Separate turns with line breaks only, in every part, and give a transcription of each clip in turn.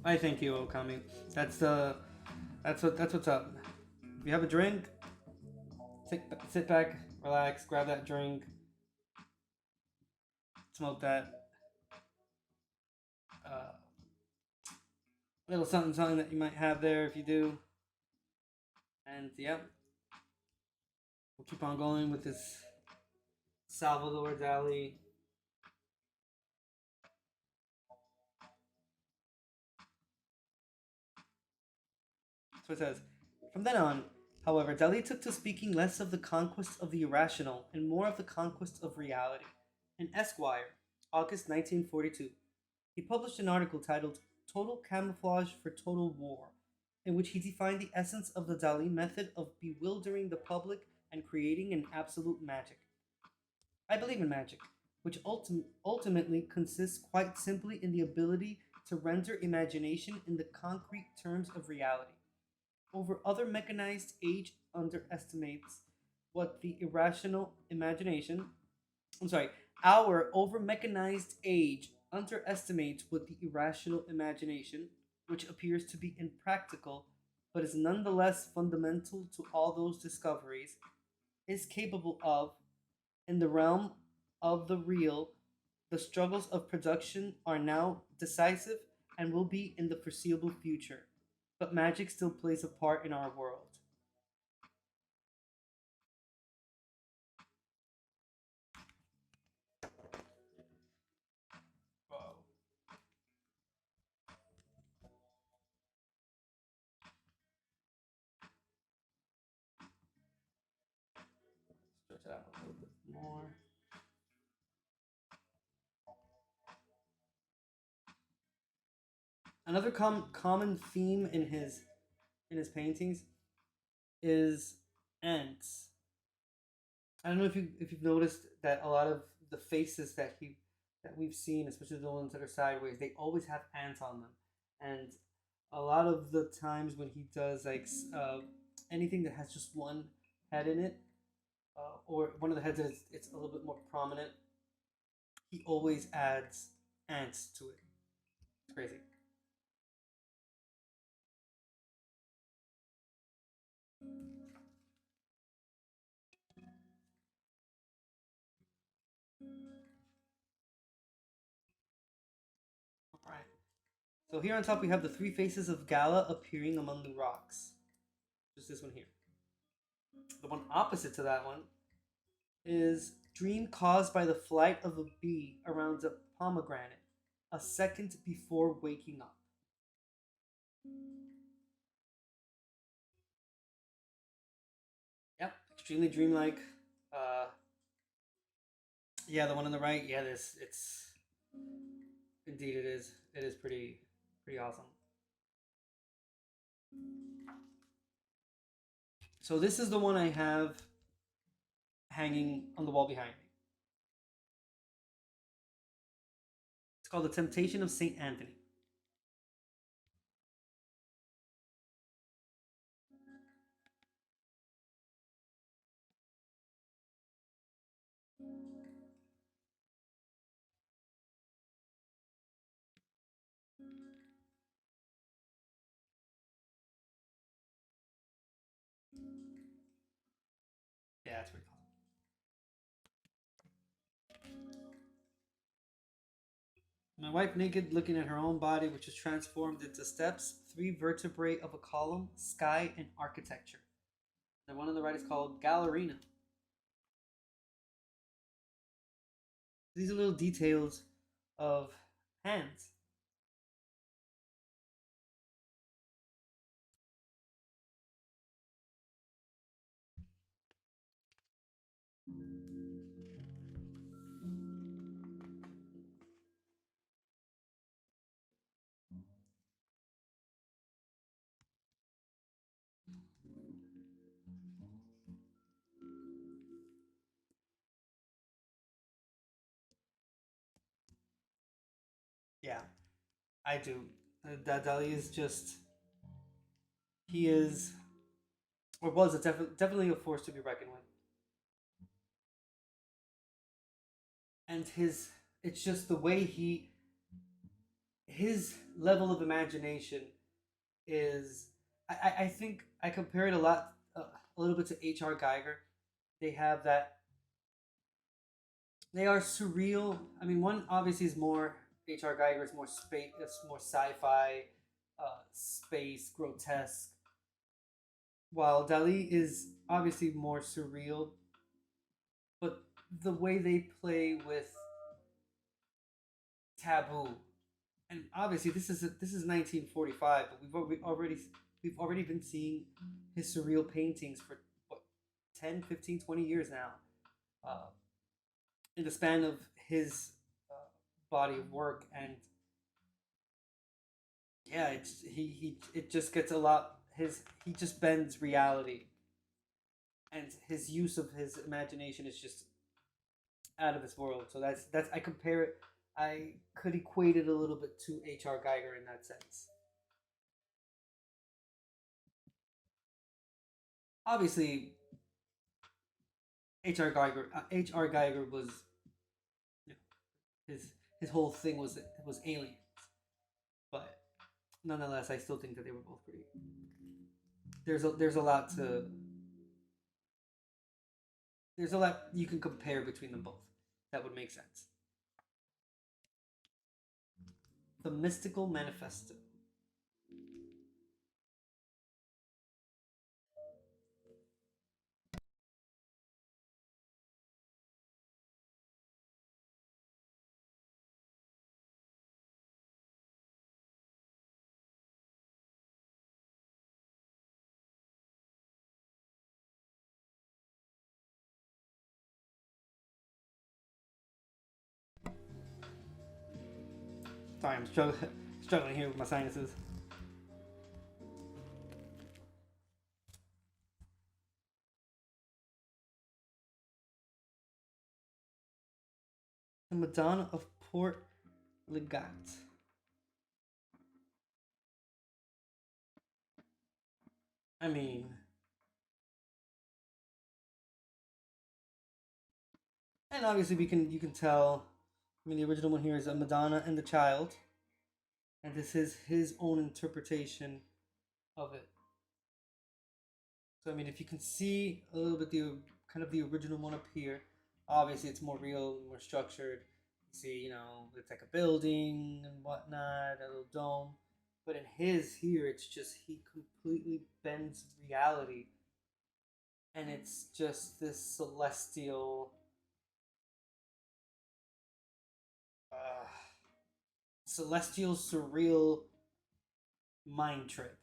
I thank you, Okami. That's what's up. If you have a drink, sit back, relax, grab that drink, smoke that uh, little something something that you might have there if you do, and yeah, we'll keep on going with this Salvador Dali. So it says, from then on, however, Dali took to speaking less of the conquest of the irrational and more of the conquest of reality. In Esquire, August 1942, he published an article titled Total Camouflage for Total War, in which he defined the essence of the Dali method of bewildering the public and creating an absolute magic. I believe in magic, which ultimately consists quite simply in the ability to render imagination in the concrete terms of reality. Over other mechanized age underestimates what the irrational imagination, I'm sorry, our over mechanized age underestimates what the irrational imagination, which appears to be impractical but is nonetheless fundamental to all those discoveries, is capable of. In the realm of the real, the struggles of production are now decisive and will be in the foreseeable future, but magic still plays a part in our world. Whoa. Stretch it out a little bit more. Another common theme in his paintings is ants. I don't know if you've noticed that a lot of the faces that we've seen, especially the ones that are sideways, they always have ants on them, and a lot of the times when he does like anything that has just one head in it, or one of the heads is it's a little bit more prominent, he always adds ants to it. It's crazy. All right. So here on top we have the three faces of Gala appearing among the rocks. Just this one here. The one opposite to that one is dream caused by the flight of a bee around a pomegranate, a second before waking up. Yep, extremely dreamlike. Uh, yeah, the one on the right. Yeah, this it's indeed it is. It is pretty awesome. So this is the one I have hanging on the wall behind me. It's called The Temptation of Saint Anthony. Yeah, it's pretty awesome. My wife naked, looking at her own body, which is transformed into steps, three vertebrae of a column, sky, and architecture. The one on the right is called Gallerina. These are little details of hands. Yeah, I do. Dali is just, he is, or was definitely a force to be reckoned with. And his, it's just the way his level of imagination is, I think I compare it a little bit to H.R. Geiger. They have that, they are surreal. I mean, one obviously is more, H.R. Geiger is more space, it's more sci-fi, space, grotesque, while Dali is obviously more surreal. But the way they play with taboo, and obviously this is 1945, but we've already been seeing his surreal paintings for what, 10, 15, 20 years now. Uh, in the span of his uh, body of work, and yeah, it just gets a lot, his he just bends reality, and his use of his imagination is just out of this world. So that's I compare it, I could equate it a little bit to H.R. Geiger in that sense. Obviously, H.R. Geiger was, you know, his whole thing was aliens, but nonetheless, I still think that they were both pretty. There's a lot you can compare between them both. That would make sense. The Mystical Manifesto. Sorry, I'm struggling here with my sinuses. The Madonna of Port Legat. I mean, and obviously you can tell. I mean, the original one here is a Madonna and the Child, and this is his own interpretation of it. So I mean, if you can see a little bit the kind of the original one up here, obviously it's more real, more structured. You see, it's like a building and whatnot, a little dome. But in his here, it's just he completely bends reality, and it's just this uh, celestial, surreal mind trip.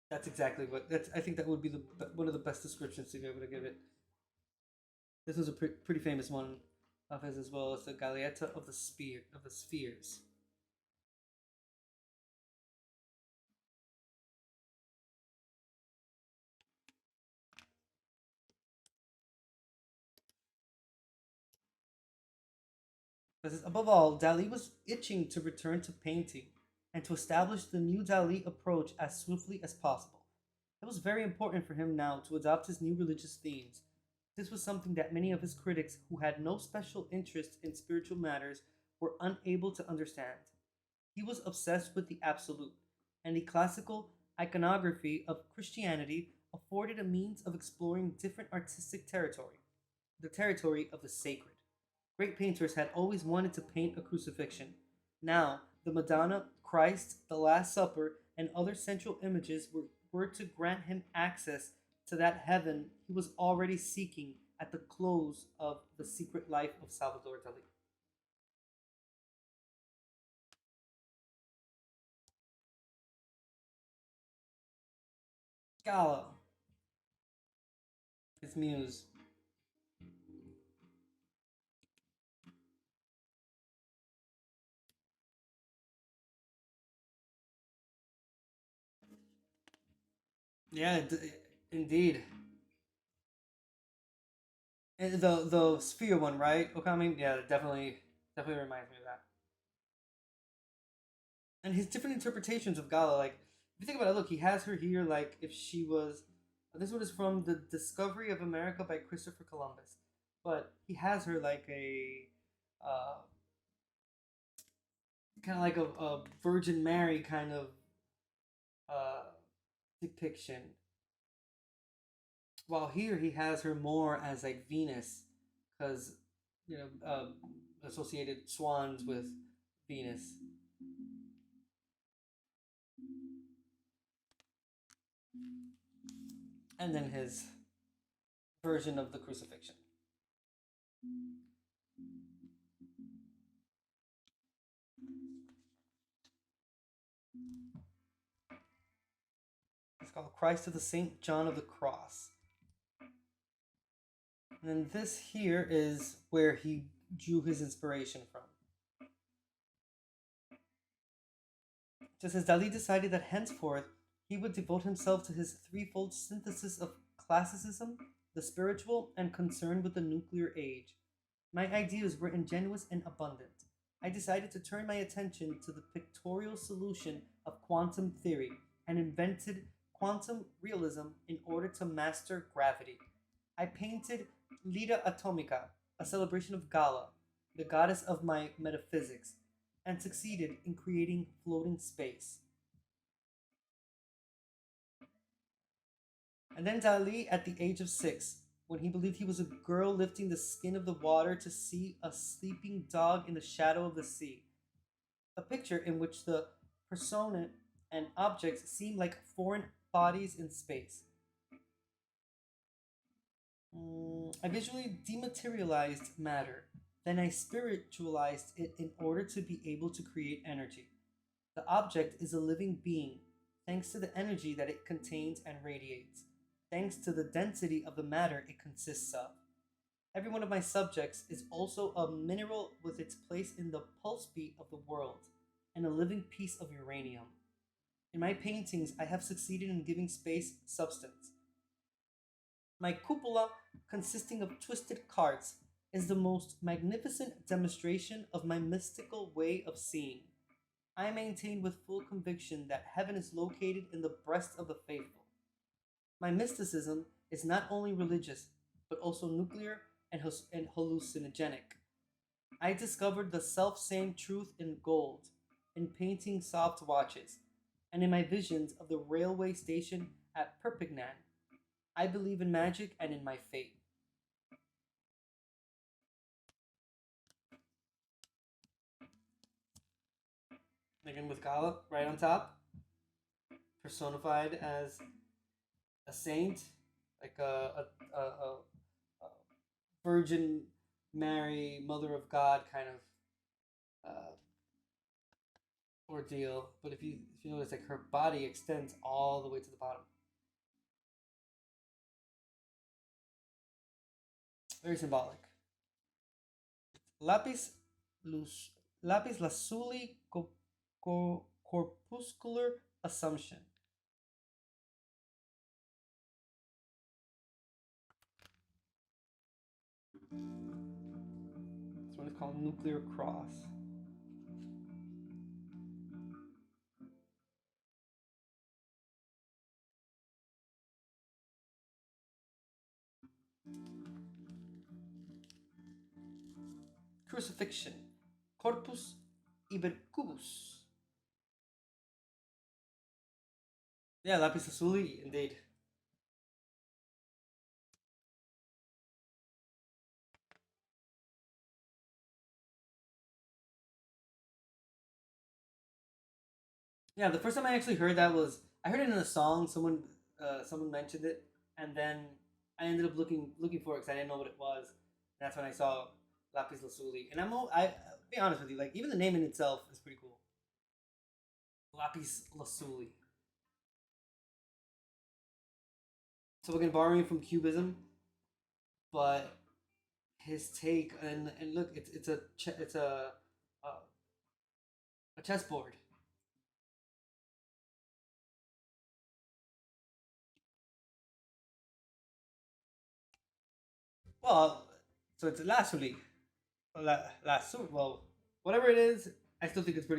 That's exactly what that's. I think that would be one of the best descriptions to be able to give it. This was a pretty famous one of his as well as the Galeetta of the Spheres. Because above all, Dali was itching to return to painting and to establish the new Dali approach as swiftly as possible. It was very important for him now to adopt his new religious themes. This was something that many of his critics, who had no special interest in spiritual matters, were unable to understand. He was obsessed with the absolute, and the classical iconography of Christianity afforded a means of exploring different artistic territory, the territory of the sacred. Great painters had always wanted to paint a crucifixion. Now, the Madonna, Christ, the Last Supper, and other central images were to grant him access to that heaven he was already seeking at the close of The Secret Life of Salvador Dali. Gala, his muse. Yeah, indeed. And the sphere one, right? Okami? Yeah, definitely reminds me of that. And his different interpretations of Gala, like if you think about it, look, he has her here like if she was. This one is from the Discovery of America by Christopher Columbus, but he has her like a, uh, kind of like a Virgin Mary kind of uh, depiction. While here he has her more as like Venus, because you know associated swans with Venus. And then his version of the crucifixion. It's called Christ of the Saint John of the Cross. And then this here is where he drew his inspiration from. Just as Dali decided that henceforth he would devote himself to his threefold synthesis of classicism, the spiritual, and concern with the nuclear age. My ideas were ingenuous and abundant. I decided to turn my attention to the pictorial solution of quantum theory and invented quantum realism in order to master gravity. I painted Lita Atomica, a celebration of Gala, the goddess of my metaphysics, and succeeded in creating floating space. And then Dali, at the age of 6, when he believed he was a girl lifting the skin of the water to see a sleeping dog in the shadow of the sea. A picture in which the persona and objects seem like foreign bodies in space. I visually dematerialized matter, then I spiritualized it in order to be able to create energy. The object is a living being, thanks to the energy that it contains and radiates, thanks to the density of the matter it consists of. Every one of my subjects is also a mineral with its place in the pulse beat of the world, and a living piece of uranium. In my paintings, I have succeeded in giving space substance. My cupola, consisting of twisted carts, is the most magnificent demonstration of my mystical way of seeing. I maintain with full conviction that heaven is located in the breast of the faithful. My mysticism is not only religious, but also nuclear and hallucinogenic. I discovered the self same truth in gold, in painting soft watches, and in my visions of the railway station at Perpignan. I believe in magic and in my fate. Again with Gala right on top, personified as a saint, like a Virgin Mary, Mother of God kind of ordeal. But if you notice, like her body extends all the way to the bottom. Very symbolic. Lapis luz, lapis lazuli corpuscular assumption. This one is called nuclear cross. Crucifixion. Corpus ibercubus. Yeah, lapis lazuli, indeed. Yeah, the first time I actually heard that was I heard it in a song. Someone mentioned it, and then I ended up looking for it because I didn't know what it was. And that's when I saw lapis lazuli, and I'll be honest with you, like even the name in itself is pretty cool. Lapis lazuli. So we're gonna borrow him from Cubism, but his take and look, it's a chessboard. Well, so it's lazuli. Well, whatever it is, I still think it's a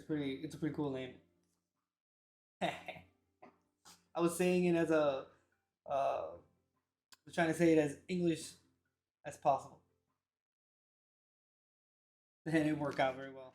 pretty cool name. I was saying it as I was trying to say it as English as possible. And it didn't work out very well.